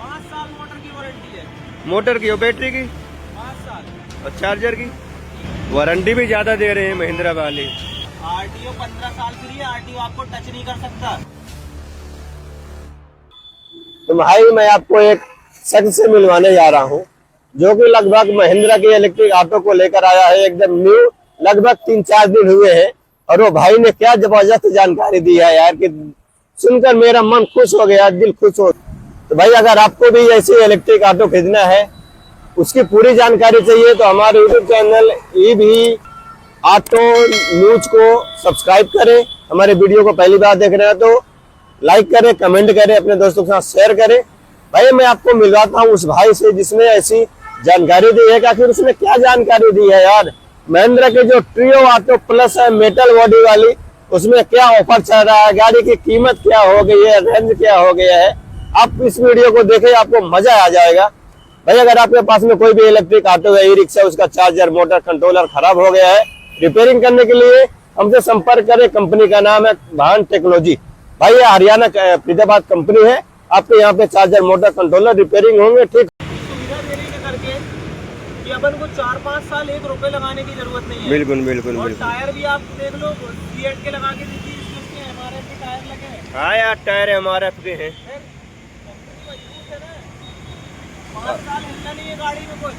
5 साल मोटर की वारंटी है। मोटर की और बैटरी की 5 साल और चार्जर की वारंटी भी ज्यादा दे रहे हैं महिंद्रा वाले। आरटीओ 15 साल फ्री है, आरटीओ आपको टच नहीं कर सकता। तो भाई मैं आपको एक शख्स से मिलवाने जा रहा हूँ जो कि लगभग महिंद्रा की इलेक्ट्रिक ऑटो को लेकर आया है, एकदम न्यू। लगभग 3-4 दिन हुए हैं और वो भाई ने क्या जबरदस्त जानकारी दी है यार कि सुनकर मेरा मन खुश हो गया, दिल खुश हो। तो भाई अगर आपको भी ऐसी इलेक्ट्रिक ऑटो खरीदना है, उसकी पूरी जानकारी चाहिए तो हमारे YouTube channel EV auto news को सब्सक्राइब करें। हमारे वीडियो को पहली बार देख रहे हैं तो लाइक करें, कमेंट करें, अपने दोस्तों के साथ शेयर करें। भाई मैं आपको मिलवाता हूँ उस भाई से जिसने ऐसी जानकारी दी है कि आखिर उसने क्या जानकारी दी है यार। महिंद्रा के जो ट्रियो ऑटो प्लस है मेटल बॉडी वाली, उसमें क्या ऑफर चल रहा है, गाड़ी की कीमत क्या हो गई है, रेंज क्या हो गया है। आप इस वीडियो को देखें, आपको मजा आ जाएगा। भाई अगर आपके पास में कोई भी इलेक्ट्रिक ऑटो है, ई रिक्शा, उसका चार्जर मोटर कंट्रोलर खराब हो गया है, रिपेयरिंग करने के लिए हमसे संपर्क करें। कंपनी का नाम है भान टेक्नोलॉजी। भाई ये हरियाणा फरीदाबाद कंपनी है। आपके यहाँ पे चार्जर मोटर कंट्रोलर रिपेयरिंग होंगे। ठीक सुविधा दे रही है करके कि अपन को 4-5 साल 1 रुपए लगाने की जरूरत नहीं है। बिल्कुल बिल्कुल और बिल्कुल। टायर भी आप देख लो, सीएट के लगा के दीजिए, इसके एमआरएफ के टायर लगे हैं। हाँ यार टायर एमआरएफ के हैं। फिर कंपनी मजबूत है ना, 5 साल हिलना नहीं है गाड़ी में कुछ।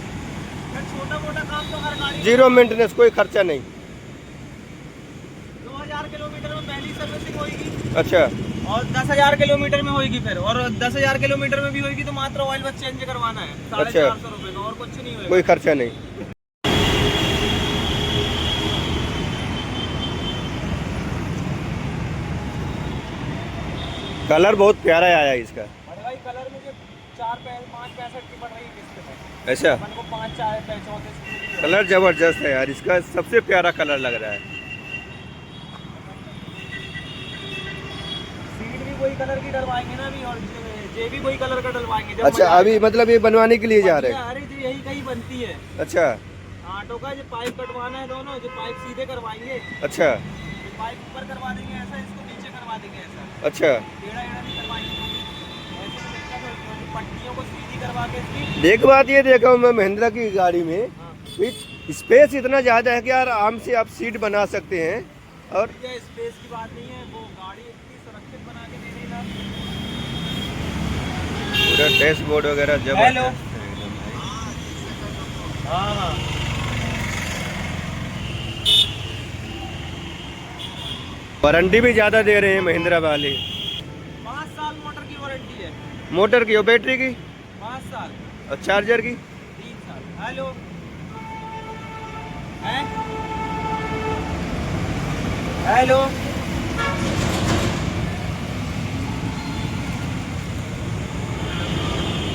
फिर छोटा मोटा काम तो हर गाड़ी जीरो मेंटेनेंस, कोई खर्चा नहीं। 2000 किलोमीटर में पहली सर्विसिंग होगी अच्छा और 10,000 किलोमीटर में होगी फिर, और 10,000 किलोमीटर में भी होगी तो मात्र ऑयल बस चेंज करवाना है। 450 रुपए का, और कुछ नहीं होगा। कोई खर्चा नहीं। कलर बहुत प्यारा आया इसका। अरे भाई कलर मुझे 5.65 की पड़ रही है किस्त पे। ऐसा अपन को 5.34 कलर जबरदस्त है यार, इसका सबसे प्यारा कलर लग रहा है। सीट भी वही कलर की डलवाएंगे ना अभी, और जे भी वही कलर का डलवाएंगे जब अच्छा मजा अभी मतलब ये बनवाने के लिए जा रहे हैं। अरे जी यही कहीं बनती है अच्छा ऑटो का। जो पाइप कटवाना है दोनों, जो पाइप सीधे करवाएंगे, अच्छा जो पाइप ऊपर करवा देंगे ऐसा, इसको नीचे करवा देंगे ऐसा, अच्छा। टेढ़ा एढ़ा नहीं करवाएंगे। ऐसे में दिक्कत होती है, पट्टियों को सीधी करवा के इसकी। एक बात ये देखा हूँ मैं महिंद्रा की गाड़ी में, हाँ। स्पेस इतना ज्यादा है कि यार आराम से आप सीट बना सकते हैं। और ये स्पेस की बात नहीं है, वो गाड़ी इतनी सुरक्षित बना के दे रही ना। पूरा डैशबोर्ड वगैरह हेलो। जबरदस्त है एकदम भाई। हाँ हाँ वारंटी भी ज्यादा दे रहे हैं महिंद्रा वाले। 5 साल मोटर की वारंटी है। मोटर की और बैटरी की 5 साल और चार्जर की 3 साल। हेलो हैं? Hello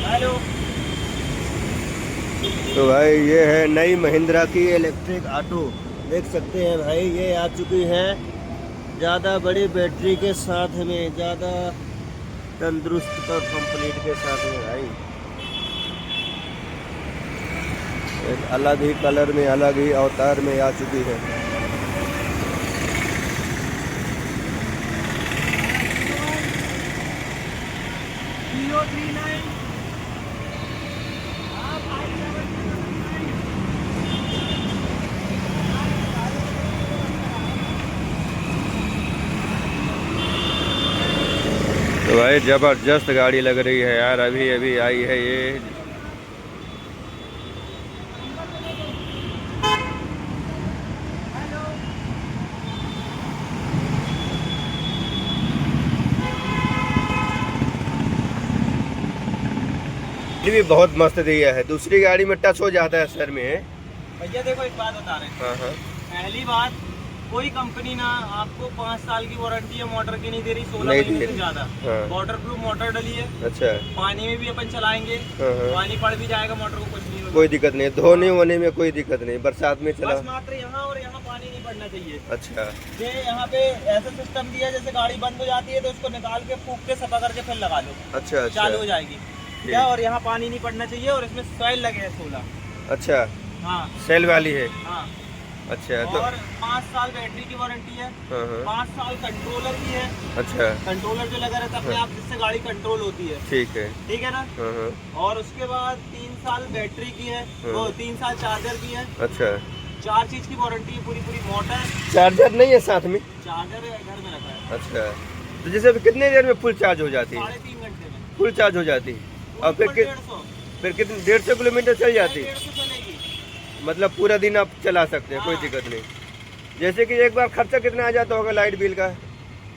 hello. तो भाई ये है नई महिंद्रा की इलेक्ट्रिक ऑटो, देख सकते हैं भाई। ये आ चुकी है ज़्यादा बड़ी बैटरी के साथ में, ज़्यादा तंदुरुस्त और कंप्लीट के साथ में भाई। एक अलग ही कलर में, अलग ही अवतार में आ चुकी है। तो भाई जबरदस्त गाड़ी लग रही है यार, अभी अभी आई है ये। ये भी बहुत मस्त दिया है, दूसरी गाड़ी में टच हो जाता है सर में। भैया देखो एक बात बता रहे हैं। हाँ हाँ पहली बात, कोई कंपनी ना आपको 5 साल की वारंटी है मोटर की नहीं दे रही, 16 नहीं महीने दे से रही। ज्यादा। हाँ। वाटर प्रूफ मोटर डली है। अच्छा पानी में भी अपन चलाएंगे, हाँ, हाँ। पानी पड़ भी जाएगा, मोटर को कुछ नहीं होगा। कोई दिक्कत नहीं, धोने वोने में कोई दिक्कत नहीं, बरसात में चला। बस मात्र यहाँ और यहाँ पानी नहीं पड़ना चाहिए। अच्छा ये यहाँ पे ऐसा सिस्टम दिया है, जैसे गाड़ी बंद हो जाती है तो उसको निकाल के फूक के सफा करके फिर लगा लो, अच्छा अच्छा चालू हो जाएगी क्या। और यहाँ पानी नहीं पड़ना चाहिए, और इसमें सॉइल लगे हैं 16। अच्छा हाँ सेल वाली है। हाँ अच्छा तो और 5 साल बैटरी की वारंटी है, हाँ हाँ 5 साल कंट्रोलर की है। अच्छा कंट्रोलर जो लगा रहता है अपने आप, जिससे गाड़ी कंट्रोल होती है, ठीक है ठीक है ना। हाँ हाँ और उसके बाद 3 साल बैटरी की है, वो 3 साल चार्जर की है। अच्छा 4 चीज की वारंटी है, पूरी पूरी मोटर, चार्जर नहीं है साथ में? चार्जर घर में रखा है। अच्छा तो जैसे अभी कितने देर में फुल चार्ज हो जाती है? 3.5 घंटे में फुल चार्ज हो जाती है और फिर 150 फिर कितने 150 किलोमीटर चल जाती है? 150 चलेगी। मतलब पूरा दिन आप चला सकते हैं, कोई हाँ। दिक्कत नहीं। जैसे कि एक बार खर्चा कितना आ जाता होगा लाइट बिल का,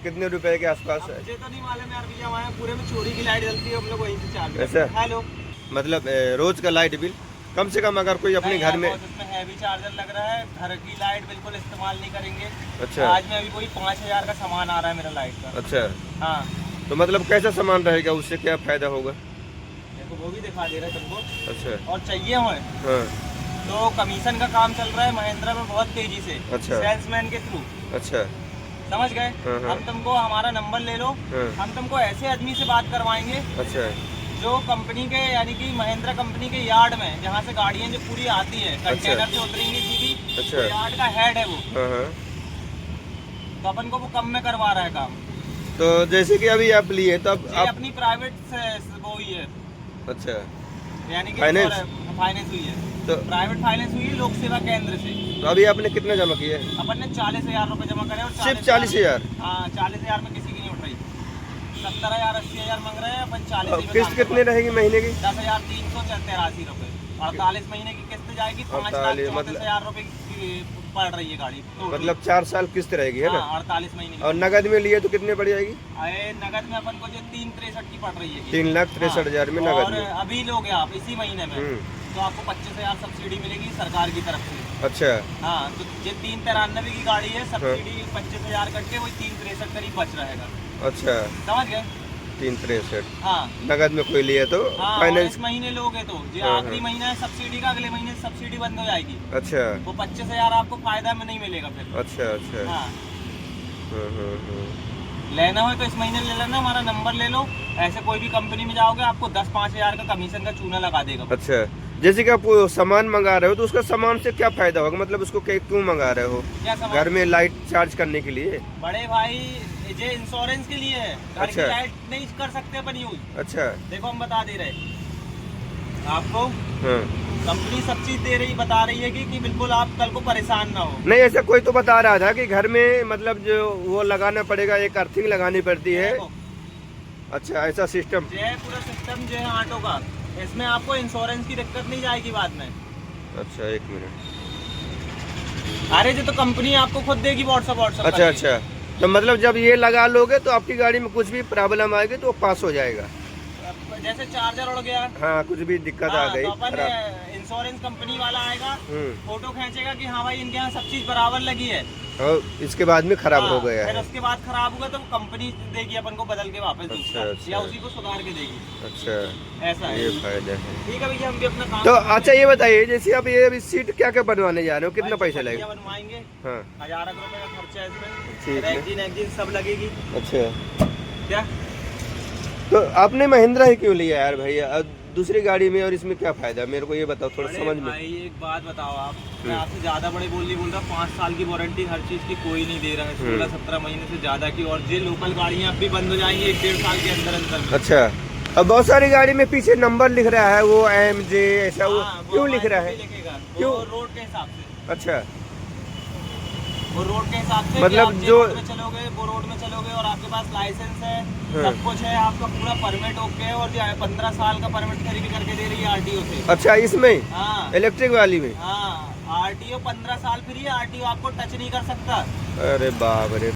कितने रुपए के आसपास अब है? मुझे तो नहीं मालूम यार भैया, वहाँ पूरे में चोरी की लाइट जलती है, हम लोग वहीं से चार्ज करते ऐसा? हैं। हेलो, मतलब रोज का लाइट बिल कम से कम अगर कोई अपने नहीं घर यार, में। बहुत इसमें हैवी चार्जर लग रहा है, घर की लाइट बिल्कुल इस्तेमाल नहीं करेंगे। अच्छा आज में अभी कोई 5000 का सामान आ रहा है मेरा लाइट का। अच्छा हाँ तो मतलब कैसा सामान रहेगा, उससे क्या फायदा होगा? देखो वो भी दिखा दे रहा है तुमको। अच्छा और चाहिए हो हाँ तो कमीशन का काम चल रहा है महिंद्रा में बहुत तेजी से, अच्छा। सेल्समैन के थ्रू, अच्छा समझ गए। हाँ, हाँ। हम तुमको हमारा नंबर ले लो, हाँ हम तुमको ऐसे आदमी से बात करवाएंगे अच्छा जो कंपनी के, यानी कि महिंद्रा कंपनी के यार्ड में, जहाँ से गाड़ियाँ जो पूरी आती है कंटेनर से उतरेंगी सीधी, अच्छा। तो यार्ड का हेड है वो, हाँ हाँ तो अपन को वो कम में करवा रहा है काम। तो जैसे कि अभी आप लिए तो अब ये आप अपनी प्राइवेट वो हुई है, अच्छा यानी कि फाइनेंस? फाइनेंस हुई है, तो प्राइवेट फाइनेंस हुई है लोक सेवा केंद्र से। तो अभी आपने कितना जमा किया है? अपन ने 40,000 रुपए जमा करे और सिर्फ 40,000? हाँ 40,000 में किसी की नहीं उठ रही। 70,000 80,000 मांग रहे हैं, अपन 40 और किस्त कितनी रहेगी महीने की? 10,383 रुपए। 48 महीने की किस्त जाएगी, 5,34,000 रुपए की पड़ रही है गाड़ी total। मतलब 4 साल किस्त रहेगी है ना? हाँ 48 महीने की। और नगद में लिए तो कितने पड़ जाएगी? अरे नगद में अपन को जो 363 की पड़ रही है, 3,63,000 में नगद और में। अभी लोगे आप इसी महीने में तो आपको 25,000 सब्सिडी मिलेगी सरकार की तरफ से। अच्छा हाँ तो ये 393 की गाड़ी है, सब्सिडी 25,000 करके वही 363 करीब बच रहेगा, अच्छा समझ गए। 363 हाँ नगद में कोई लिए तो हाँ, और फाइनेंस। इस महीने लोगे तो जो हाँ, आखिरी हाँ। महीना है सब्सिडी का, अगले महीने से सब्सिडी बंद हो जाएगी, अच्छा वो 25,000 आपको फायदा में नहीं मिलेगा फिर। अच्छा अच्छा हाँ हाँ। लेना हो तो इस महीने ले लेना, हमारा नंबर ले लो। ऐसे कोई भी कंपनी में जाओगे आपको 10-5,000 का कमीशन का चूना लगा देगा। अच्छा जैसे कि आप वो सामान मंगा रहे हो तो उसका सामान से क्या फायदा होगा, मतलब उसको क्यों मंगा रहे हो? क्या सामान? घर में लाइट चार्ज करने के लिए? बड़े भाई ये इंश्योरेंस के लिए है, घर की अच्छा। लाइट नहीं कर सकते अपन यूज। अच्छा देखो हम बता दे रहे आपको, हाँ कंपनी सब चीज दे रही, बता रही है कि बिल्कुल आप कल को परेशान ना हो। नहीं ऐसा कोई तो बता रहा था कि घर में मतलब जो वो लगाना पड़ेगा, एक अर्थिंग लगानी पड़ती है। देखो, अच्छा ऐसा सिस्टम? जो है पूरा सिस्टम जो है ऑटो का, इसमें आपको इंश्योरेंस की दिक्कत नहीं जाएगी बाद में। अच्छा एक मिनट। अरे जो तो कंपनी आपको खुद देगी व्हाट्सएप। अच्छा अच्छा तो मतलब जब ये लगा लोगे तो आपकी गाड़ी में कुछ भी प्रॉब्लम आएगी तो वो पास हो जाएगा? जैसे चार्जर उड़ गया, हाँ कुछ भी दिक्कत आ गई तो अपन खराब। इंश्योरेंस कंपनी वाला आएगा, हम्म। फोटो खींचेगा कि हाँ भाई इनके यहाँ सब चीज बराबर लगी है। और इसके बाद में खराब हाँ, हो गया फिर है? उसके बाद खराब होगा तो कंपनी देगी अपन को बदल के वापस दूसरा, अच्छा। या उसी को सुधार के देगी। अच्छा ऐसा है। ये फायदा है। ठीक है भैया, हम भी अपना काम तो अच्छा ये बताइए, जैसे आप ये अभी सीट क्या क्या बनवाने जा रहे हो, कितना पैसा लगेगा? बनवाएंगे, हाँ 1,000 रुपए का खर्चा है इसमें, ठीक है। रैगजीन सब लगेगी। अच्छा क्या तो आपने महिंद्रा ही क्यों लिया यार भैया, दूसरी गाड़ी में और इसमें क्या फायदा, मेरे को ये बताओ थोड़ा अरे समझ में। भाई एक बात बताओ आप, मैं आपसे ज्यादा बड़े बोल रहा, 5 साल की वारंटी हर चीज की कोई नहीं दे रहा है, 16-17 महीने से ज्यादा की, और ये लोकल गाड़ियाँ अब भी बंद हो जाएंगी 1-1.5 साल के अंदर। अच्छा अब बहुत सारी गाड़ी में पीछे नंबर लिख रहा है, वो AMJ ऐसा, वो हाँ, क्यों लिख रहा है? लिखेगा, क्यों? वो रोड के हिसाब से, अच्छा वो रोड के हिसाब से मतलब कि आप जो- रोड में चलोगे, वो रोड में चलोगे और आपके पास लाइसेंस है, हाँ। सब कुछ है, आपका पूरा परमिट ओके है, और जो है 15 साल का परमिट खरीद करके दे रही है RTO से। अच्छा इसमें हाँ इलेक्ट्रिक वाली में? हाँ RTO 15 साल फ्री है, RTO आपको टच नहीं कर सकता। अरे बाप रे।